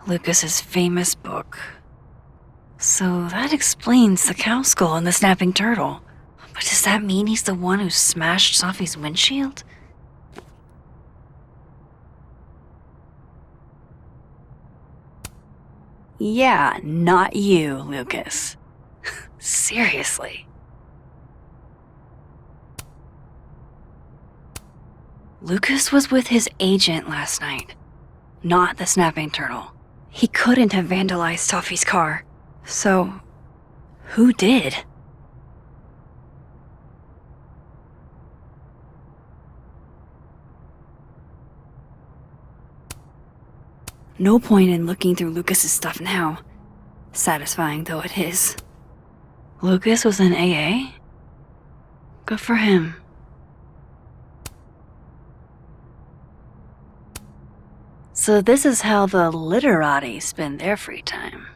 Lucas's famous book. So that explains the cow skull and the snapping turtle. But does that mean he's the one who smashed Safi's windshield? Yeah, not you, Lucas. Seriously. Lucas was with his agent last night, not the snapping turtle. He couldn't have vandalized Safi's car. So, who did? No point in looking through Lucas's stuff now, satisfying though it is. Lucas was in AA? Good for him. So this is how the literati spend their free time.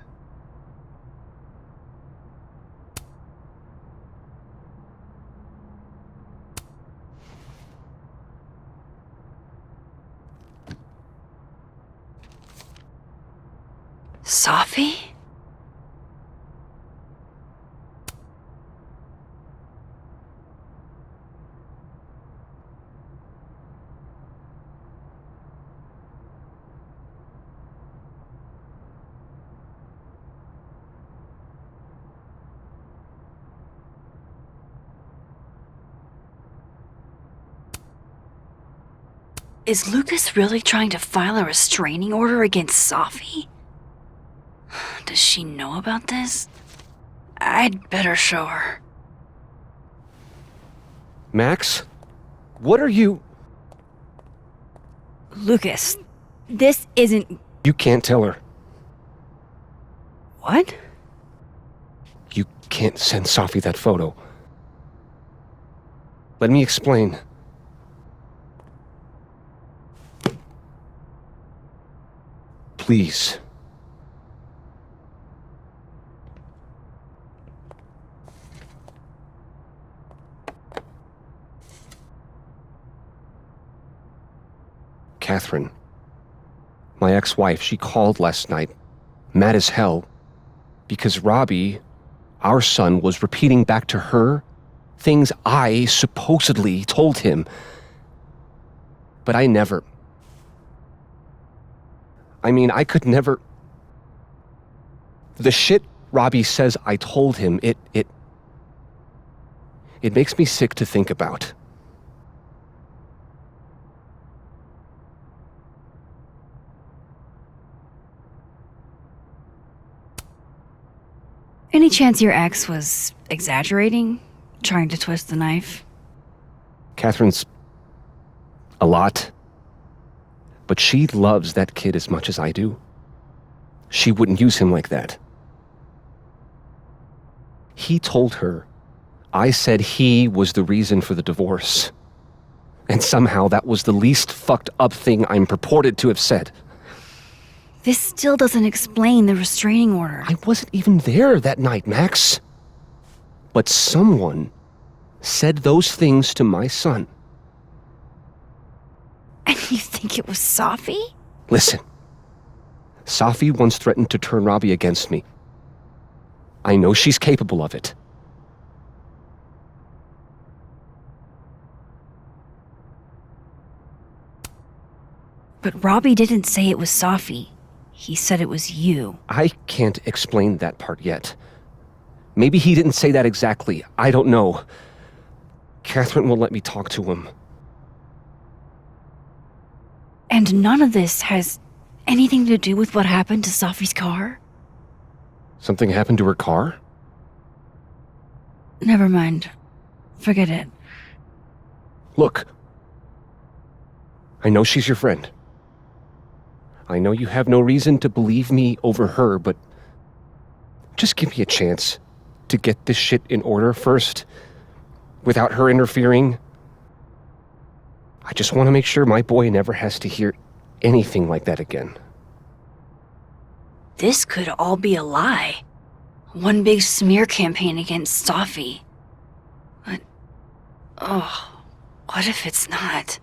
Safi? Is Lucas really trying to file a restraining order against Safi? Does she know about this? I'd better show her. Max? What are you... Lucas, this isn't... You can't tell her. What? You can't send Safi that photo. Let me explain. Please. Catherine, my ex-wife, she called last night, mad as hell, because Robbie, our son, was repeating back to her things I supposedly told him. But I never... I could never... The shit Robbie says I told him, it makes me sick to think about. Any chance your ex was exaggerating? Trying to twist the knife? Catherine's... a lot. But she loves that kid as much as I do. She wouldn't use him like that. He told her I said he was the reason for the divorce. And somehow that was the least fucked up thing I'm purported to have said. This still doesn't explain the restraining order. I wasn't even there that night, Max. But someone said those things to my son. And you think it was Safi? Listen. Safi once threatened to turn Robbie against me. I know she's capable of it. But Robbie didn't say it was Safi. He said it was you. I can't explain that part yet. Maybe he didn't say that exactly. I don't know. Catherine won't let me talk to him. And none of this has anything to do with what happened to Safi's car? Something happened to her car? Never mind. Forget it. Look. I know she's your friend. I know you have no reason to believe me over her, but just give me a chance to get this shit in order first, without her interfering. I just want to make sure my boy never has to hear anything like that again. This could all be a lie. One big smear campaign against Safi. But, what if it's not?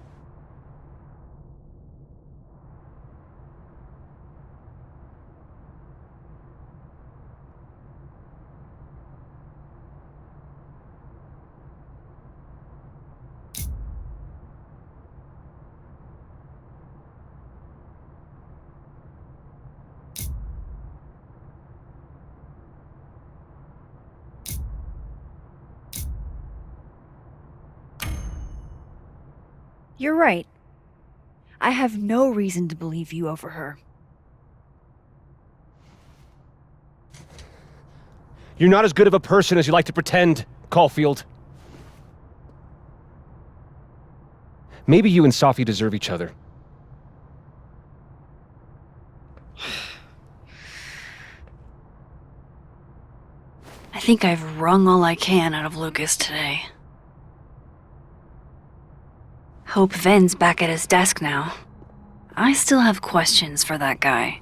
You're right. I have no reason to believe you over her. You're not as good of a person as you like to pretend, Caulfield. Maybe you and Sophie deserve each other. I think I've wrung all I can out of Lucas today. Hope Ven's back at his desk now. I still have questions for that guy.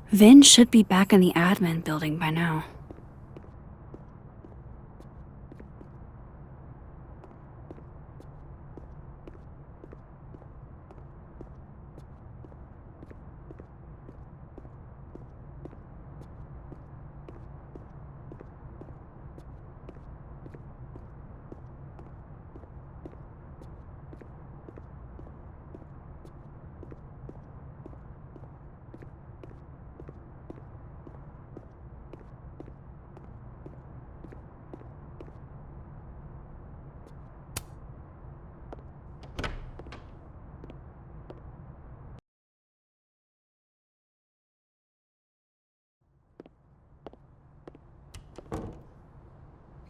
Vin should be back in the admin building by now.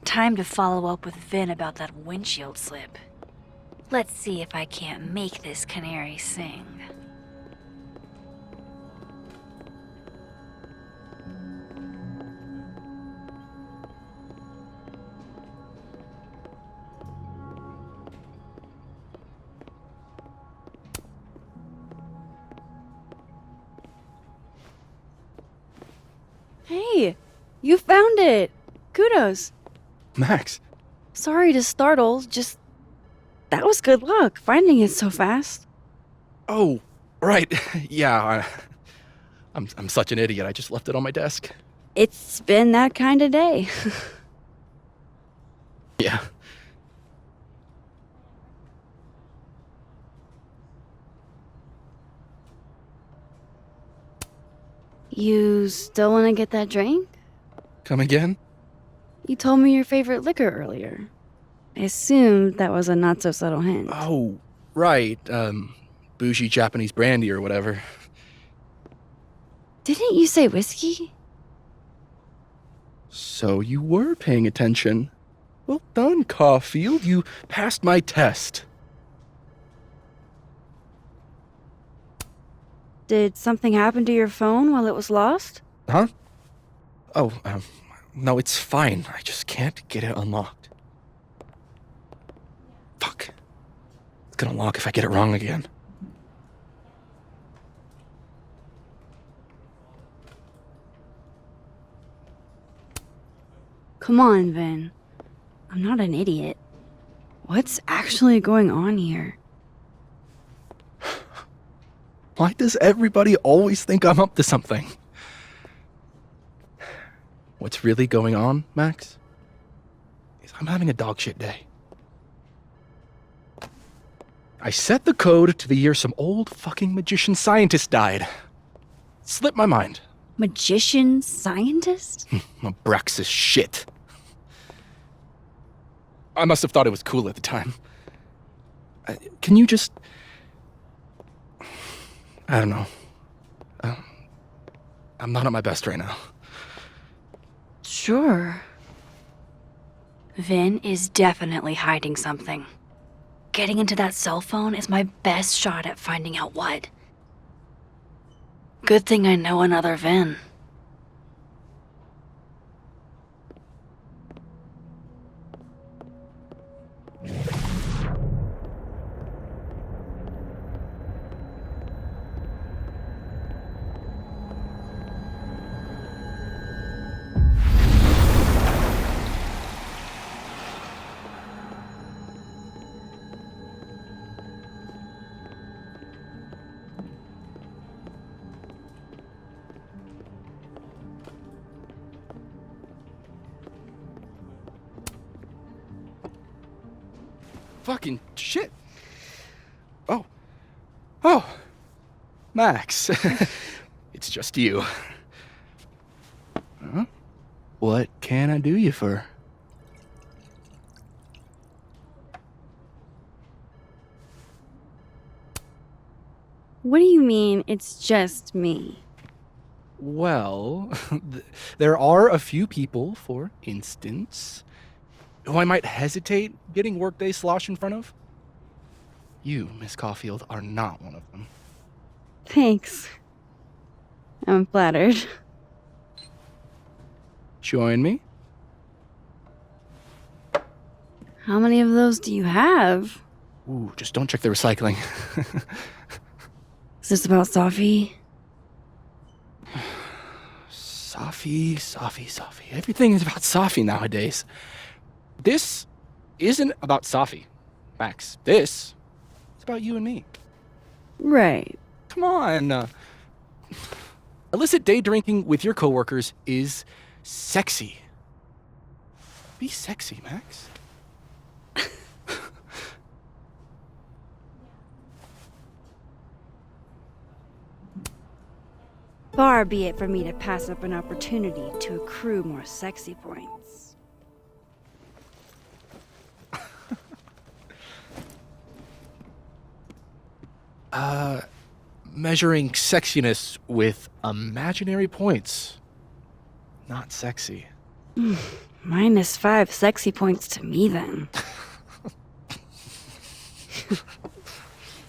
Time to follow up with Vin about that windshield slip. Let's see if I can't make this canary sing. Hey, you found it! Kudos! Max. Sorry to startle, just... That was good luck, finding it so fast. Oh, right. Yeah, I'm such an idiot. I just left it on my desk. It's been that kind of day. Yeah. You still want to get that drink? Come again? You told me your favorite liquor earlier. I assumed that was a not-so-subtle hint. Oh, right. Bougie Japanese brandy or whatever. Didn't you say whiskey? So you were paying attention. Well done, Caulfield. You passed my test. Did something happen to your phone while it was lost? Huh? Oh, no, it's fine. I just can't get it unlocked. Fuck. It's gonna lock if I get it wrong again. Come on, Vin. I'm not an idiot. What's actually going on here? Why does everybody always think I'm up to something? What's really going on, Max? Is I'm having a dogshit day. I set the code to the year some old fucking magician scientist died. Slipped my mind. Magician scientist? Abraxas shit. I must have thought it was cool at the time. Can you just... I don't know. I'm not at my best right now. Sure. Vin is definitely hiding something. Getting into that cell phone is my best shot at finding out what. Good thing I know another Vin. fucking shit. Oh. Oh. Max. It's just you. Huh? What can I do you for? What do you mean, it's just me? Well, there are a few people, for instance, who I might hesitate getting workday slosh in front of. You, Miss Caulfield, are not one of them. Thanks. I'm flattered. Join me? How many of those do you have? Ooh, just don't check the recycling. Is this about Safi? Safi. Everything is about Safi nowadays. This isn't about Safi, Max. This is about you and me. Right. Come on. Illicit day drinking with your coworkers is sexy. Be sexy, Max. Far be it from me to pass up an opportunity to accrue more sexy points. Measuring sexiness with imaginary points. Not sexy. -5 sexy points to me, then.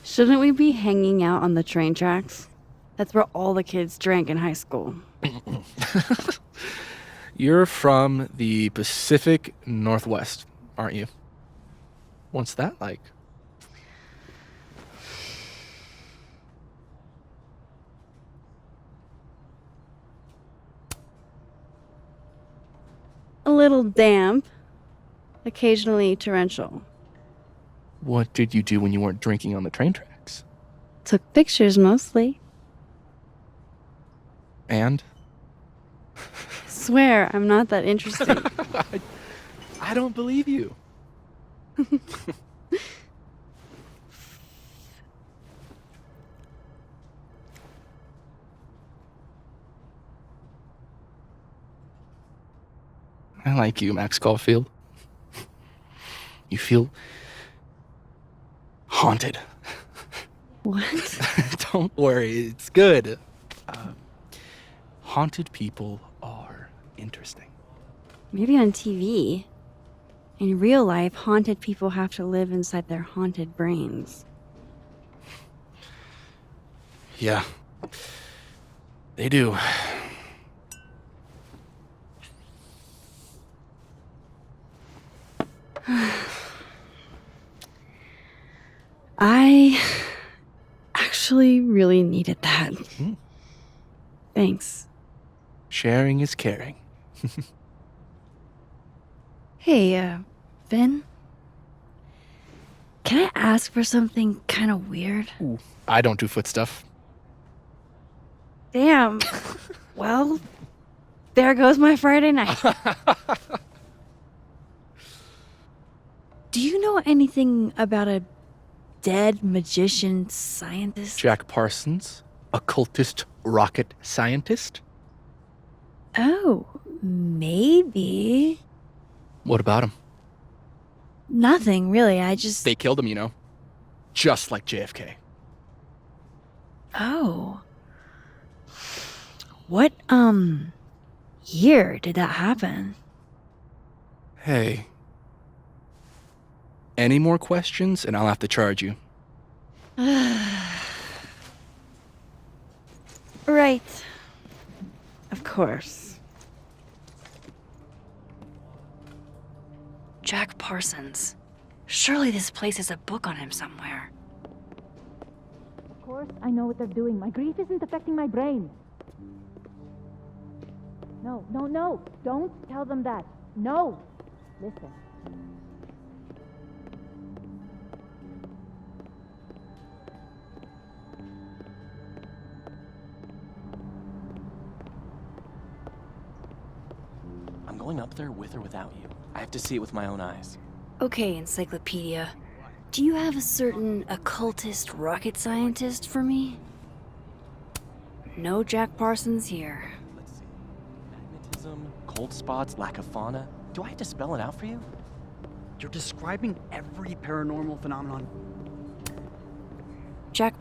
Shouldn't we be hanging out on the train tracks? That's where all the kids drank in high school. You're from the Pacific Northwest, aren't you? What's that like? A little damp, occasionally torrential. What did you do when you weren't drinking on the train tracks? Took pictures mostly. And? Swear, I'm not that interesting. I don't believe you. I like you, Max Caulfield. You feel haunted. What? Don't worry, it's good. Haunted people are interesting. Maybe on TV. In real life, haunted people have to live inside their haunted brains. Yeah, they do. I actually really needed that. Thanks. Sharing is caring. Hey, Finn? Can I ask for something kind of weird? Ooh, I don't do foot stuff. Damn. Well, there goes my Friday night. Do you know anything about a dead magician scientist? Jack Parsons, occultist rocket scientist. Oh, maybe. What about him? Nothing, really. I just... They killed him, you know. Just like JFK. Oh. What, year did that happen? Hey. Any more questions and I'll have to charge you. Right. Of course. Jack Parsons. Surely this place has a book on him somewhere. Of course, I know what they're doing. My grief isn't affecting my brain. No. Don't tell them that. No. Listen. I'm going up there with or without you. I have to see it with my own eyes. Okay, Encyclopedia. Do you have a certain occultist rocket scientist for me? No Jack Parsons here. Let's see. Magnetism, cold spots, lack of fauna. Do I have to spell it out for you? You're describing every paranormal phenomenon. Jack.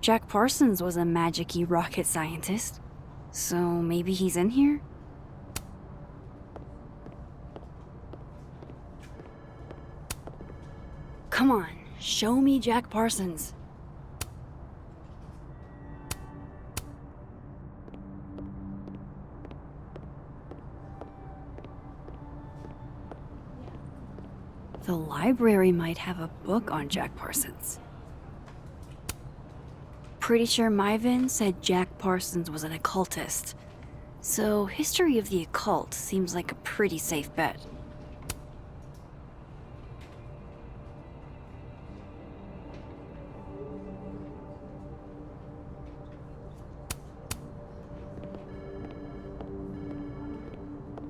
Jack Parsons was a magic-y rocket scientist. So maybe he's in here? Come on, show me Jack Parsons. The library might have a book on Jack Parsons. Pretty sure Myvin said Jack Parsons was an occultist. So history of the occult seems like a pretty safe bet.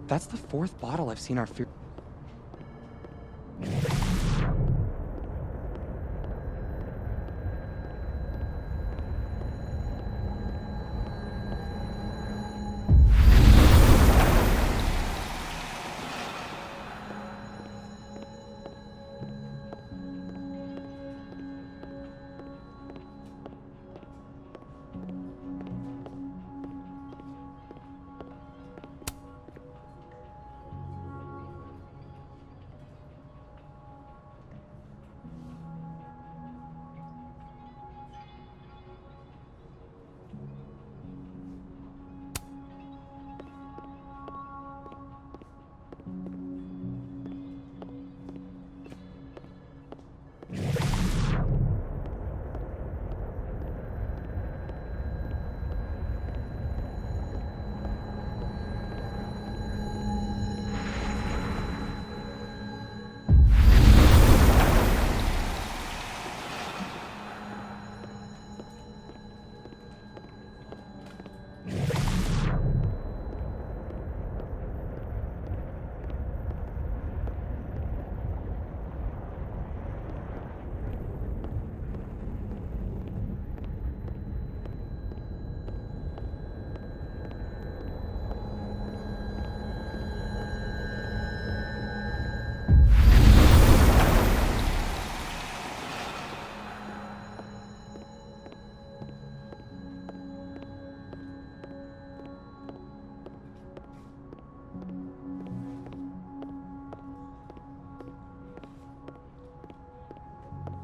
That's the fourth bottle I've seen our fear.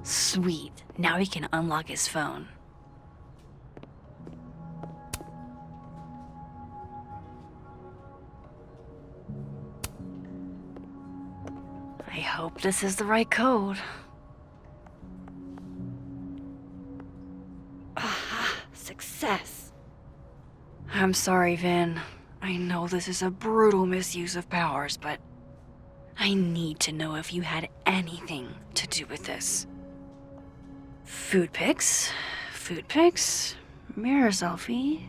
Sweet. Now he can unlock his phone. I hope this is the right code. Ah, success. I'm sorry, Vin. I know this is a brutal misuse of powers, but I need to know if you had anything to do with this. Food pics, mirror selfie,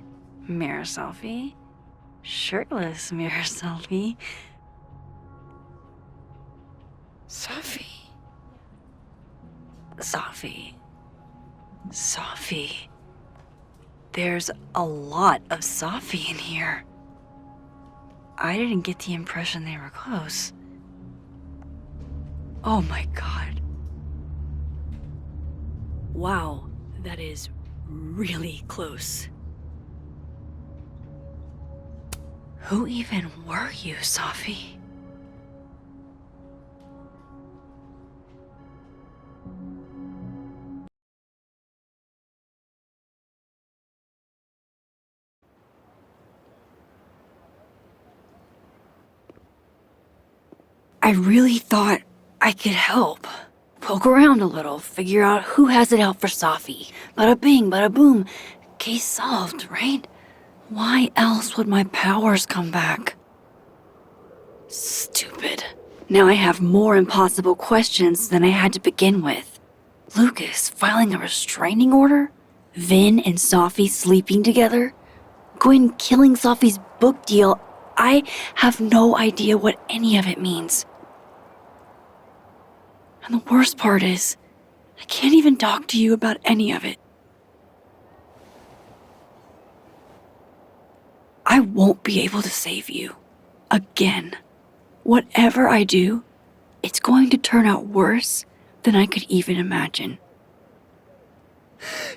shirtless mirror selfie. Safi. There's a lot of Safi in here. I didn't get the impression they were close. Oh my god. Wow, that is really close. Who even were you, Safi? I really thought I could help. Poke around a little, figure out who has it out for Safi. Bada bing, bada boom. Case solved, right? Why else would my powers come back? Stupid. Now I have more impossible questions than I had to begin with. Lucas filing a restraining order? Vin and Safi sleeping together? Gwyn killing Safi's book deal. I have no idea what any of it means. And the worst part is, I can't even talk to you about any of it. I won't be able to save you. Again. Whatever I do, it's going to turn out worse than I could even imagine.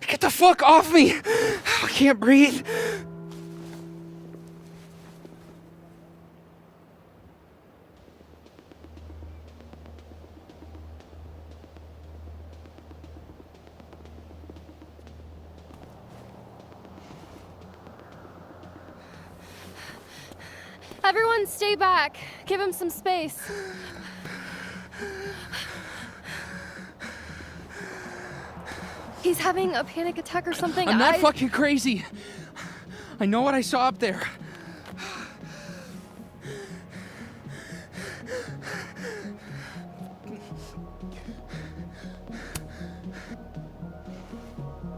Get the fuck off me! I can't breathe. Everyone stay back. Give him some space. He's having a panic attack or something. I'm not fucking crazy. I know what I saw up there.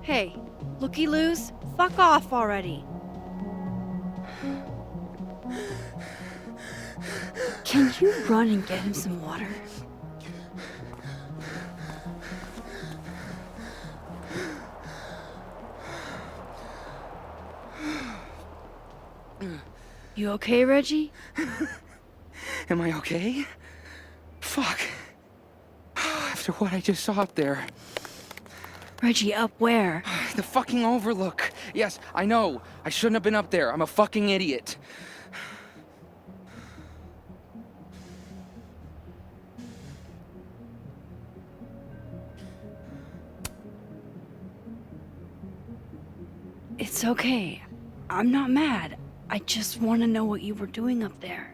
Hey, looky-loos, fuck off already. Can you run and get him some water? You okay, Reggie? Am I okay? Fuck. After what I just saw up there. Reggie, up where? The fucking overlook. Yes, I know. I shouldn't have been up there. I'm a fucking idiot. It's okay. I'm not mad. I just want to know what you were doing up there.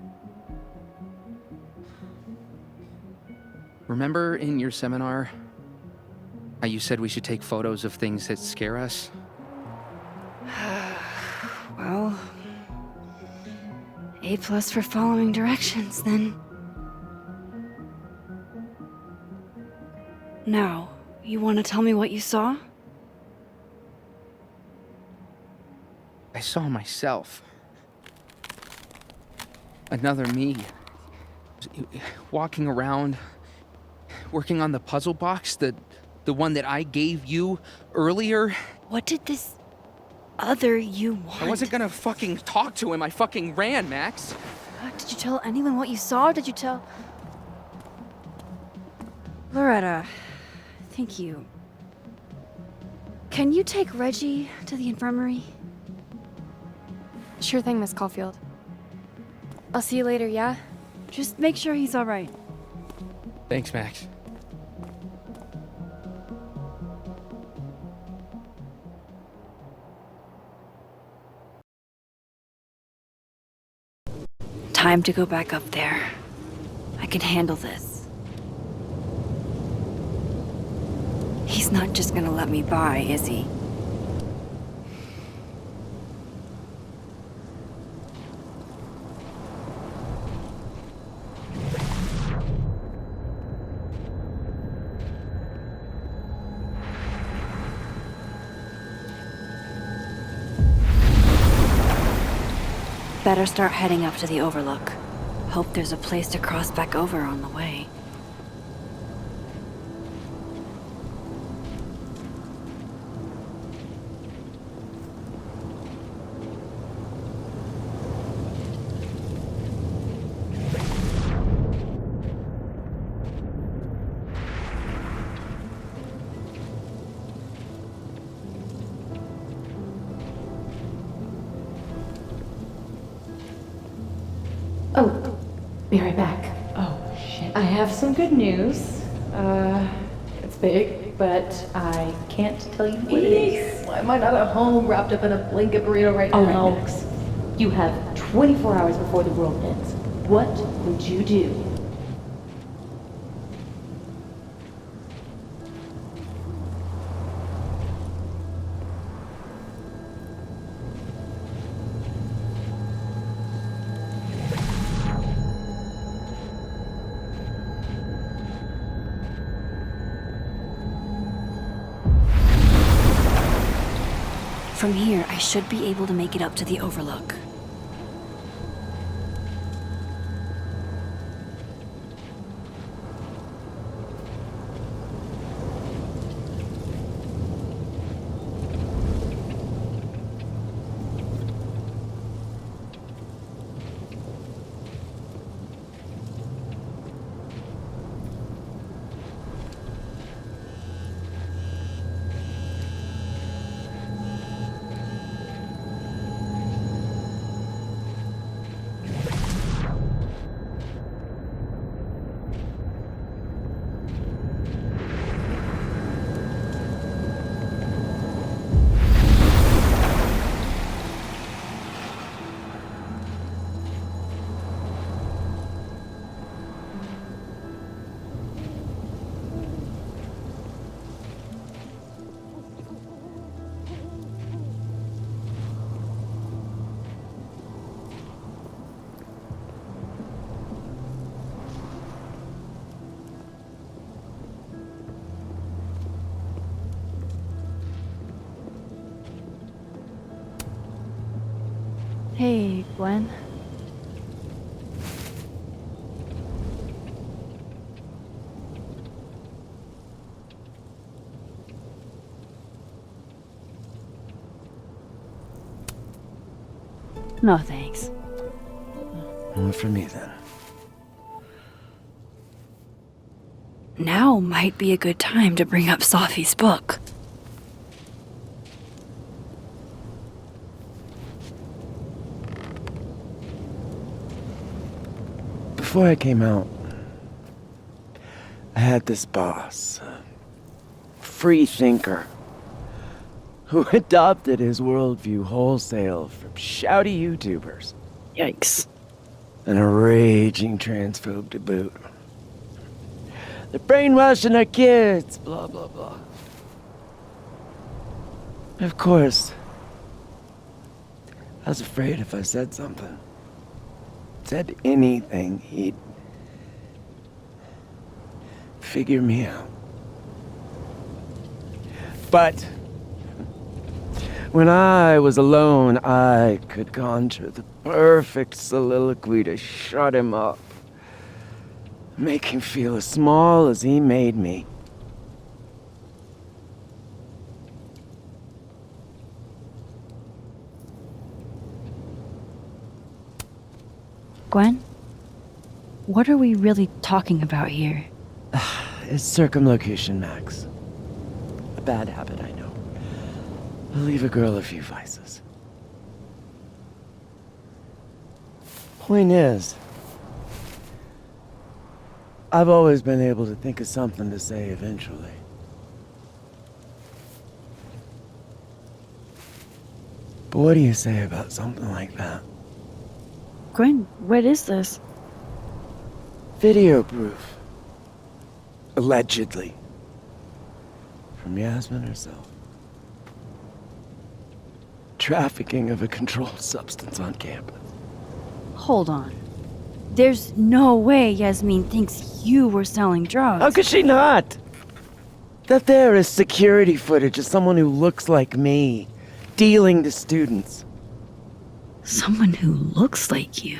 Remember in your seminar how you said we should take photos of things that scare us? Well, A+ for following directions, then. Now, you want to tell me what you saw? I saw myself. Another me. Walking around, working on the puzzle box, the one that I gave you earlier. What did this other you want? I wasn't gonna fucking talk to him. I fucking ran, Max. Did you tell anyone what you saw? Did you tell... Loretta, thank you. Can you take Reggie to the infirmary? Sure thing, Miss Caulfield. I'll see you later, yeah? Just make sure he's all right. Thanks, Max. Time to go back up there. I can handle this. He's not just gonna let me by, is he? Better start heading up to the overlook. Hope there's a place to cross back over on the way. Oh, be right back. Oh, shit. I have some good news. It's big, but I can't tell you what it is. Why am I not at home wrapped up in a blanket burrito right now? Oh, Alex, you have 24 hours before the world ends. What would you do? From here, I should be able to make it up to the overlook. Hey, Gwen. No thanks. One for me then. Now might be a good time to bring up Safi's book. Before I came out, I had this boss, a free thinker, who adopted his worldview wholesale from shouty YouTubers Yikes. and a raging transphobe to boot. They're brainwashing our kids, blah, blah, blah. Of course, I was afraid if I said something, said anything, he'd figure me out. But when I was alone, I could conjure the perfect soliloquy to shut him up. Make him feel as small as he made me. Gwen? What are we really talking about here? It's circumlocution, Max. A bad habit, I know. Will leave a girl a few vices. Point is, I've always been able to think of something to say eventually. But what do you say about something like that? Gwen, what is this? Video proof. Allegedly. From Yasmin herself. Trafficking of a controlled substance on campus. Hold on. There's no way Yasmin thinks you were selling drugs. How could she not? That there is security footage of someone who looks like me, dealing to students. Someone who looks like you.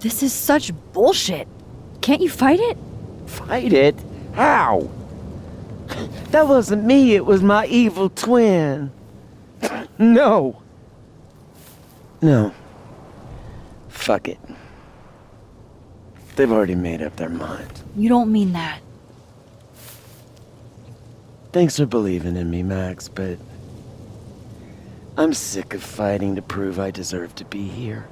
This is such bullshit. Can't you fight it? Fight it? How? That wasn't me, it was my evil twin. No. No. Fuck it. They've already made up their mind. You don't mean that. Thanks for believing in me, Max, but I'm sick of fighting to prove I deserve to be here.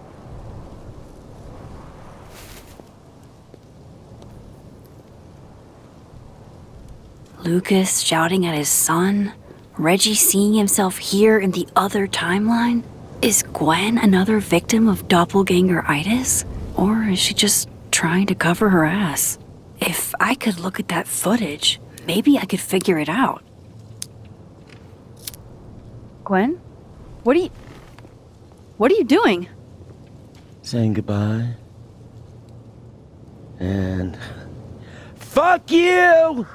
Lucas shouting at his son? Reggie seeing himself here in the other timeline? Is Gwen another victim of doppelganger-itis? Or is she just trying to cover her ass? If I could look at that footage, maybe I could figure it out. Gwen? What are you doing? Saying goodbye. And fuck you!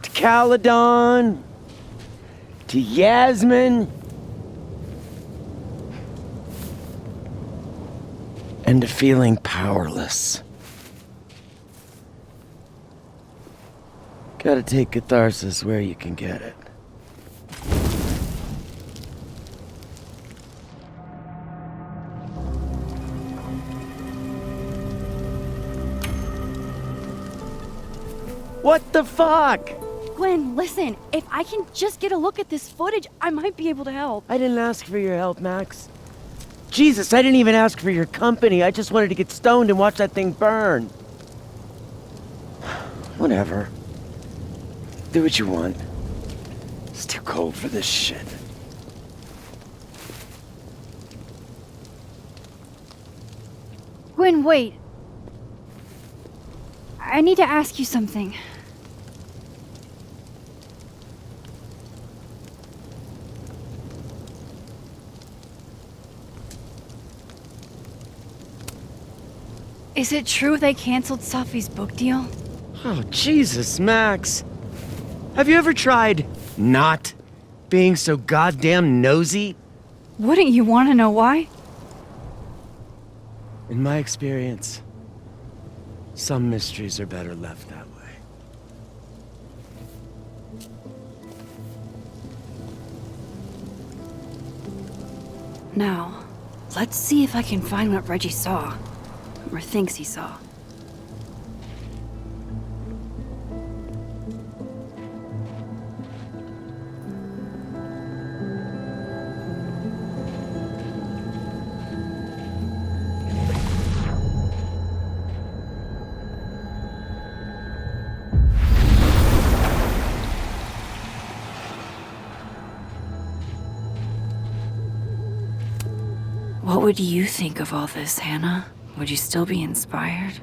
To Caledon. To Yasmin. And to feeling powerless. Gotta take catharsis where you can get it. What the fuck? Gwen, listen. If I can just get a look at this footage, I might be able to help. I didn't ask for your help, Max. Jesus, I didn't even ask for your company. I just wanted to get stoned and watch that thing burn. Whatever. Do what you want. It's too cold for this shit. Gwen, wait. I need to ask you something. Is it true they canceled Safi's book deal? Oh, Jesus, Max. Have you ever tried not being so goddamn nosy? Wouldn't you want to know why? In my experience, some mysteries are better left that way. Now, let's see if I can find what Reggie saw. Or thinks he saw. What would you think of all this, Hannah? Would you still be inspired?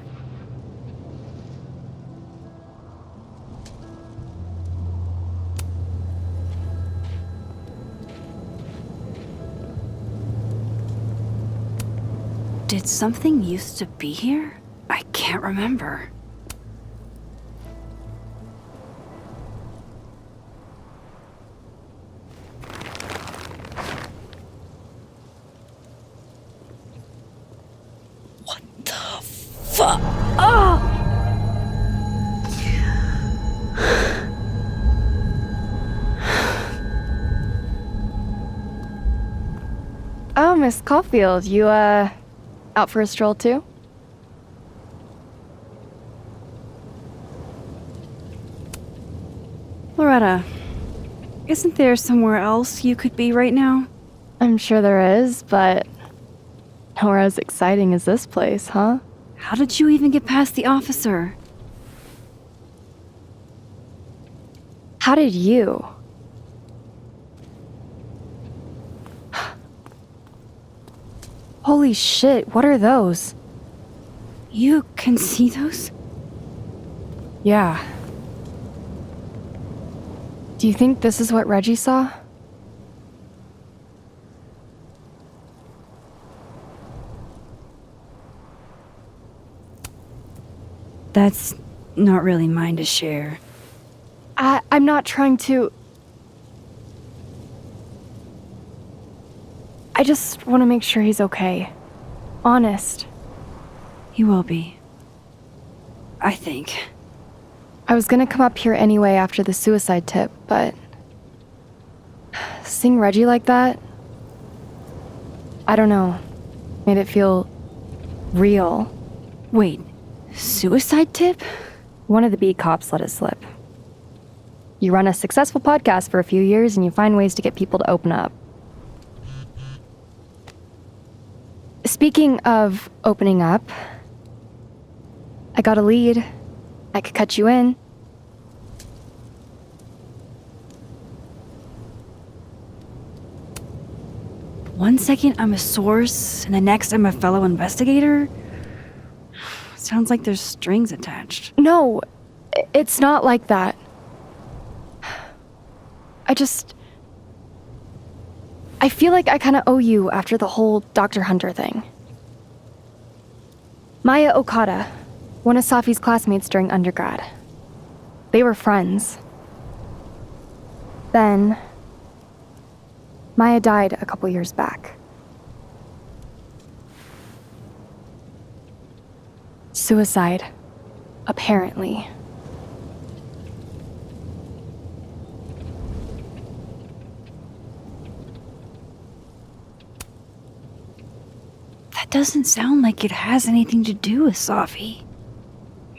Did something used to be here? I can't remember. Fuck! Oh! Oh, Miss Caulfield, you, out for a stroll too? Loretta, isn't there somewhere else you could be right now? I'm sure there is, but nowhere as exciting as this place, huh? How did you even get past the officer? How did you? Holy shit, what are those? You can see those? Yeah. Do you think this is what Reggie saw? That's not really mine to share. I'm not trying to... I just want to make sure he's okay. Honest. He will be. I think. I was gonna come up here anyway after the suicide tip, but... seeing Reggie like that... I don't know. Made it feel... real. Wait, suicide tip? One of the beat cops let it slip. You run a successful podcast for a few years and you find ways to get people to open up. Speaking of opening up, I got a lead. I could cut you in. One second I'm a source, and the next I'm a fellow investigator? Sounds like there's strings attached. No, it's not like that. I feel like I kind of owe you after the whole Dr. Hunter thing. Maya Okada, one of Safi's classmates during undergrad. They were friends. Then, Maya died a couple years back. Suicide, apparently. That doesn't sound like it has anything to do with Safi.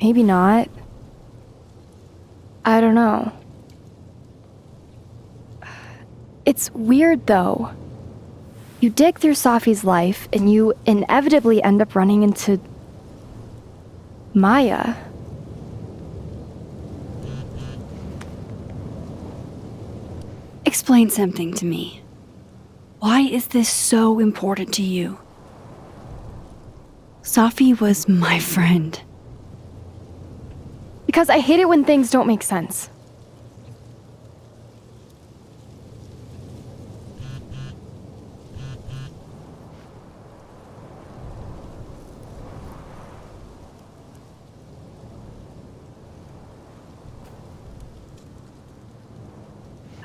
Maybe not. I don't know. It's weird, though. You dig through Safi's life, and you inevitably end up running into... Maya. Explain something to me. Why is this so important to you? Safi was my friend. Because I hate it when things don't make sense.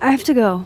I have to go.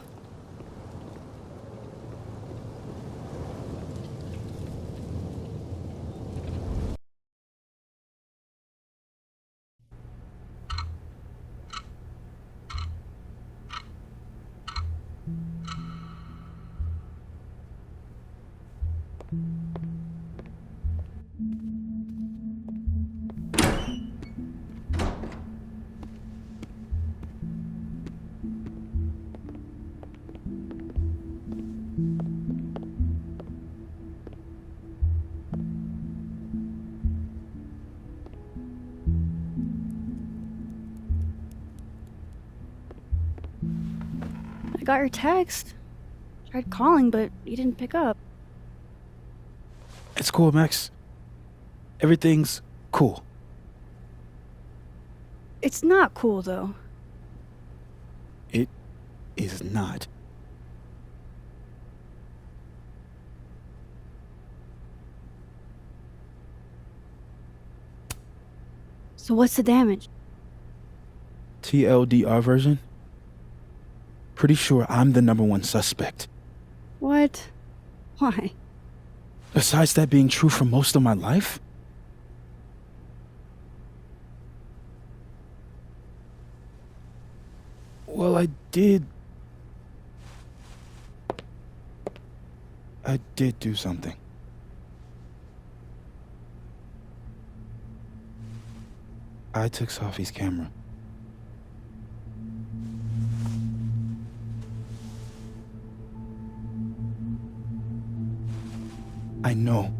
I got your text. Tried calling, but you didn't pick up. It's cool, Max. Everything's cool. It's not cool, though. It is not. So what's the damage? TLDR version? Pretty sure I'm the #1 suspect. What? Why? Besides that being true for most of my life? Well, I did do something. I took Sophie's camera. I know.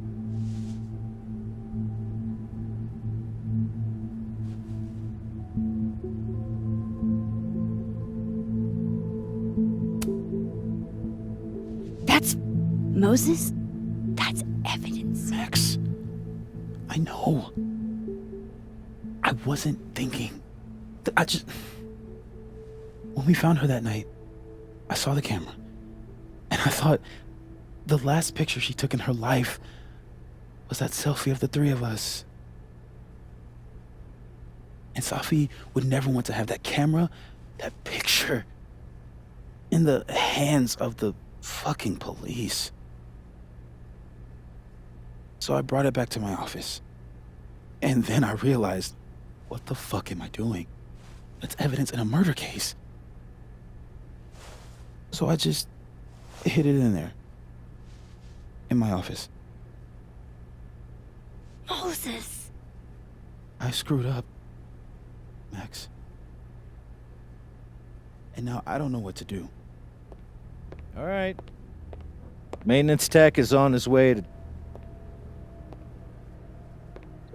That's Moses? That's evidence. Max, I know. I wasn't thinking. When we found her that night, I saw the camera. And I thought the last picture she took in her life was that selfie of the three of us. And Sophie would never want to have that camera, that picture, in the hands of the fucking police. So I brought it back to my office. And then I realized, what the fuck am I doing? That's evidence in a murder case. So I just hid it in there. In my office. Moses! I screwed up, Max. And now I don't know what to do. All right. Maintenance tech is on his way to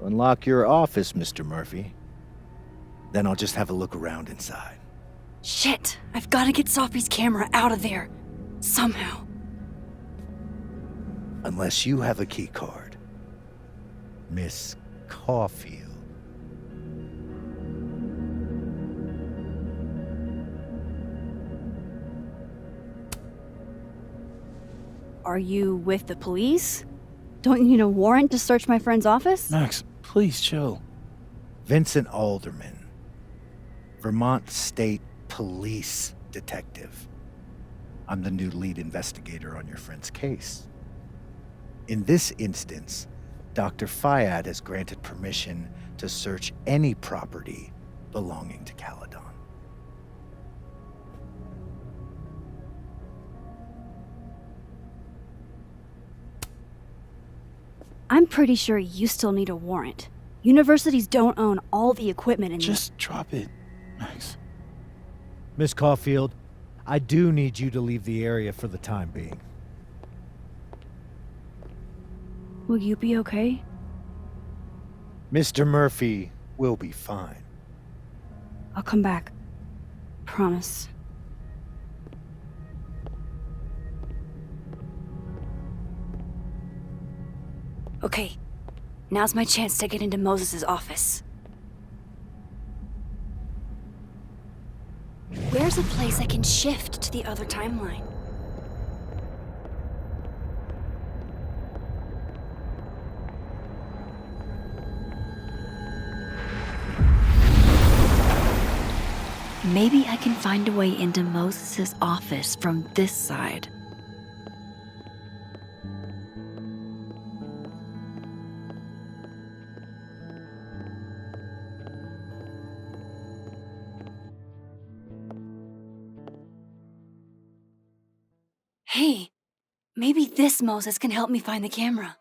unlock your office, Mr. Murphy. Then I'll just have a look around inside. Shit! I've got to get Sophie's camera out of there. Somehow. Unless you have a key card. Miss Caulfield. Are you with the police? Don't you need a warrant to search my friend's office? Max, please chill. Vincent Alderman. Vermont State Police Detective. I'm the new lead investigator on your friend's case. In this instance, Dr. Fayad has granted permission to search any property belonging to Caledon. I'm pretty sure you still need a warrant. Universities don't own all the equipment in Just drop it, Max. Miss Caulfield, I do need you to leave the area for the time being. Will you be okay? Mr. Murphy will be fine. I'll come back. Promise. Okay, now's my chance to get into Moses' office. Where's a place I can shift to the other timeline? Maybe I can find a way into Moses' office from this side. Hey, maybe this Moses can help me find the camera.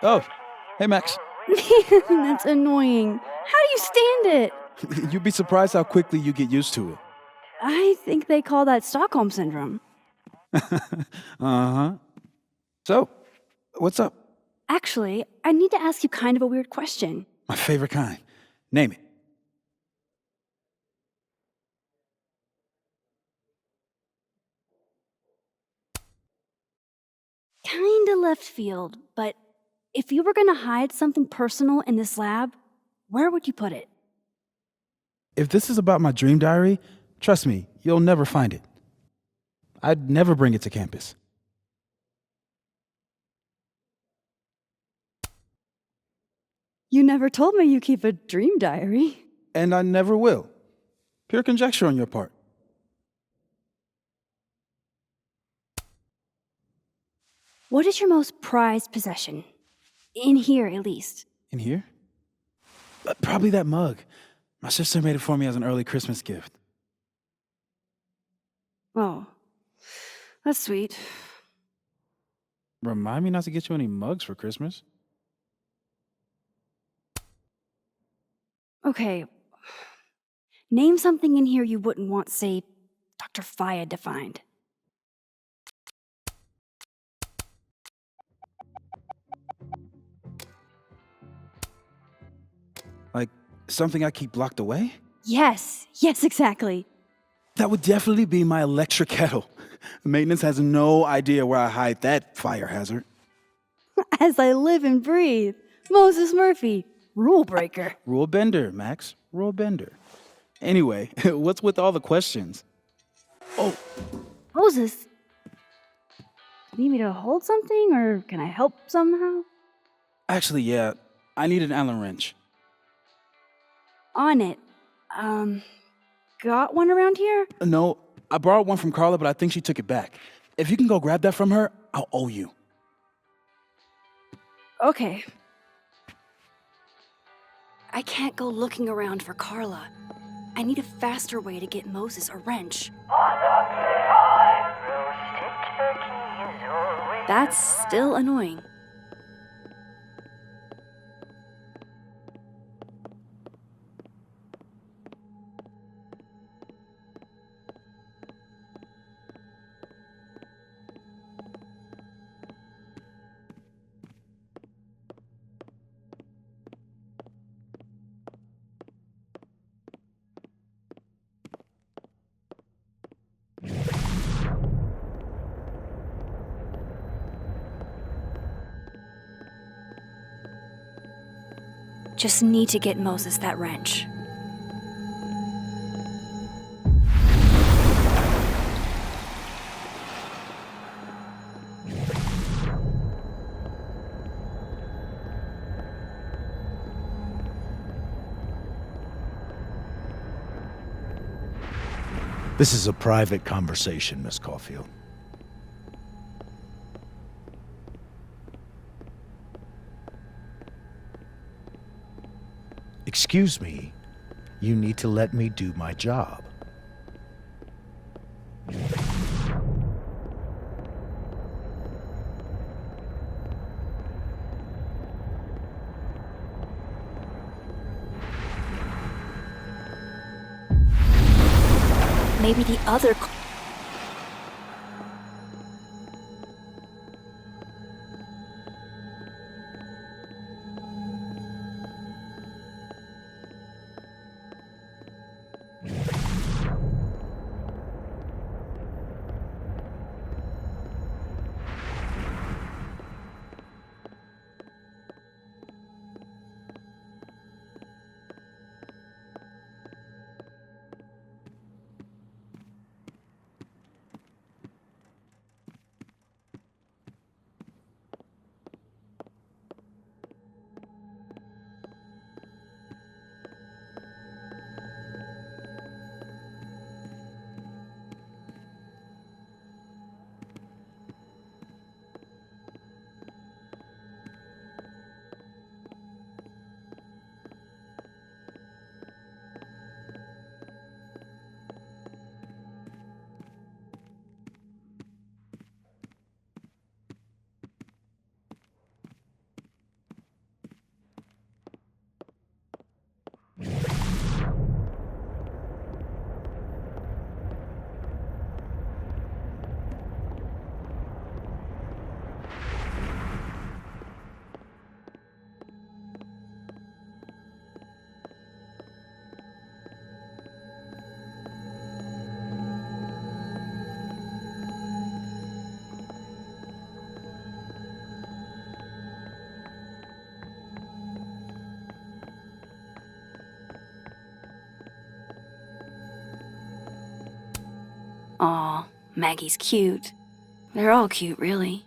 Oh, hey, Max. That's annoying. How do you stand it? You'd be surprised how quickly you get used to it. I think they call that Stockholm Syndrome. Uh-huh. So, what's up? Actually, I need to ask you kind of a weird question. My favorite kind. Name it. Kinda left field, but if you were gonna hide something personal in this lab, where would you put it? If this is about my dream diary, trust me, you'll never find it. I'd never bring it to campus. You never told me you keep a dream diary. And I never will. Pure conjecture on your part. What is your most prized possession? In here, at least. In here? Probably that mug. My sister made it for me as an early Christmas gift. Oh, that's sweet. Remind me not to get you any mugs for Christmas. Okay. Name something in here you wouldn't want, say, Dr. Fayed to find. Like something I keep locked away? Yes, exactly. That would definitely be my electric kettle. Maintenance has no idea where I hide that fire hazard. As I live and breathe. Moses Murphy, rule breaker. Rule bender, Max. Rule bender. Anyway, what's with all the questions? Oh, Moses, you need me to hold something, or can I help somehow? actually, yeah. I need an Allen wrench. On it. Got one around here? No, I borrowed one from Carla, but I think she took it back. If you can go grab that from her, I'll owe you. Okay. I can't go looking around for Carla. I need a faster way to get Moses a wrench. That's still annoying. Just need to get Moses that wrench. This is a private conversation, Miss Caulfield. Excuse me, you need to let me do my job. Maybe the other... Aw, Maggie's cute. They're all cute, really.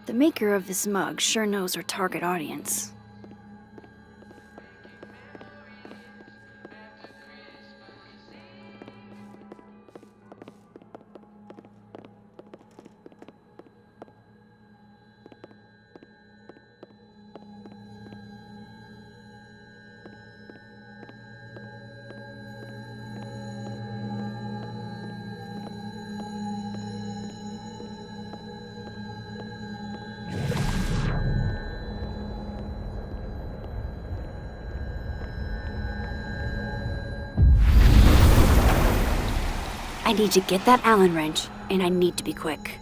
The maker of this mug sure knows her target audience. I need to get that Allen wrench, and I need to be quick.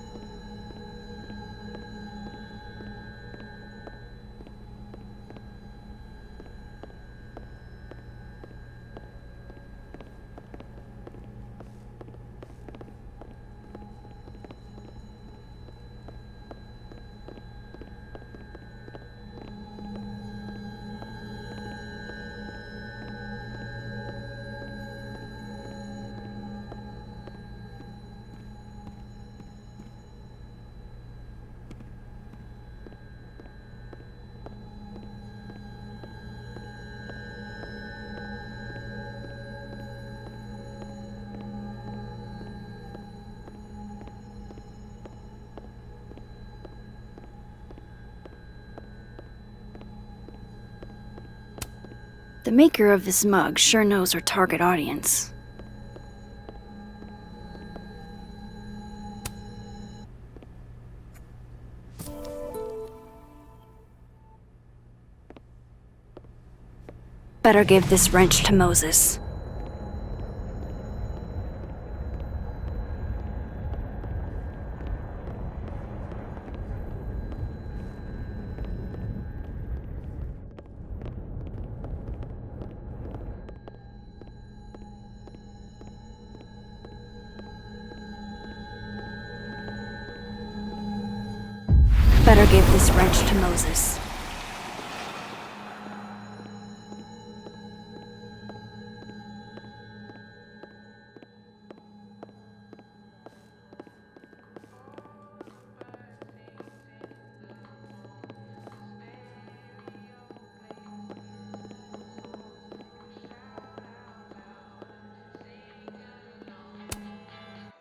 The maker of this mug sure knows her target audience. Better give this wrench to Moses. Better give this wrench to Moses.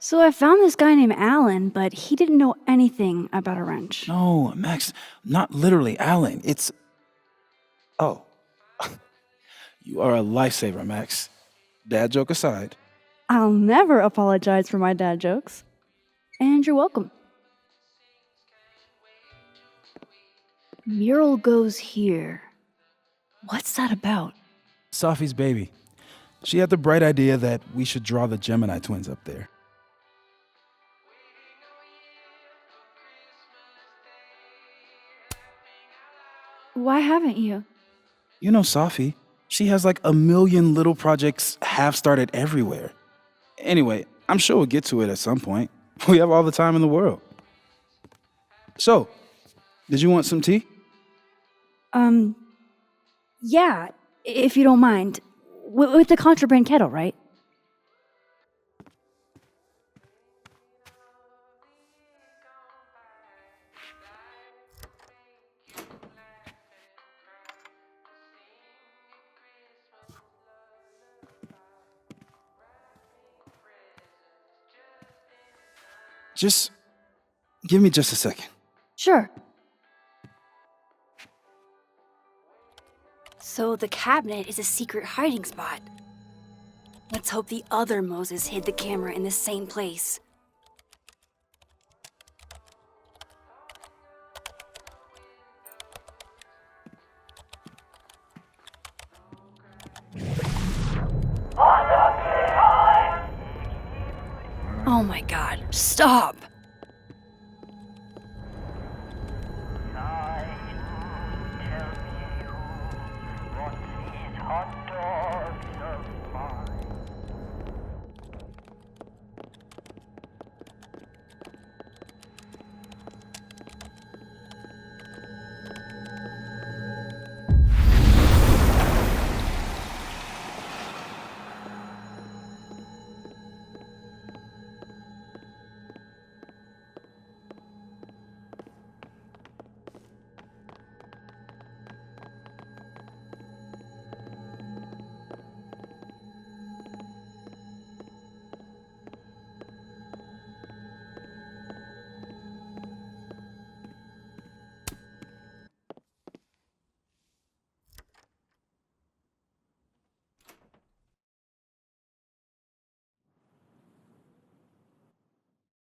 So I found this guy named Alan, but he didn't know anything about a wrench. No, Max, not literally Alan. It's. Oh. You are a lifesaver, Max. Dad joke aside. I'll never apologize for my dad jokes. And you're welcome. Mural goes here. What's that about? Safi's baby. She had the bright idea that we should draw the Gemini twins up there. Why haven't you? You know Safi. She has like a million little projects half started everywhere. Anyway, I'm sure we'll get to it at some point. We have all the time in the world. So, did you want some tea? Yeah, if you don't mind. With the contraband kettle, right? Just give me just a second. Sure. So the cabinet is a secret hiding spot. Let's hope the other Moses hid the camera in the same place. Oh my god, stop!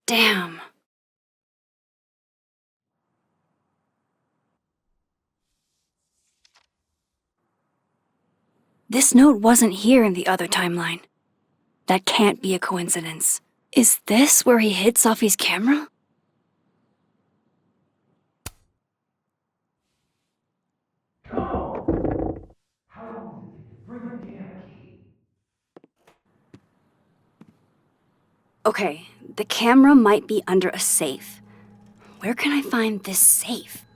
Damn. This note wasn't here in the other timeline. That can't be a coincidence. Is this where he hid Safi's camera? Okay, the camera might be under a safe. Where can I find this safe?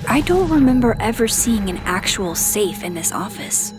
I don't remember ever seeing an actual safe in this office.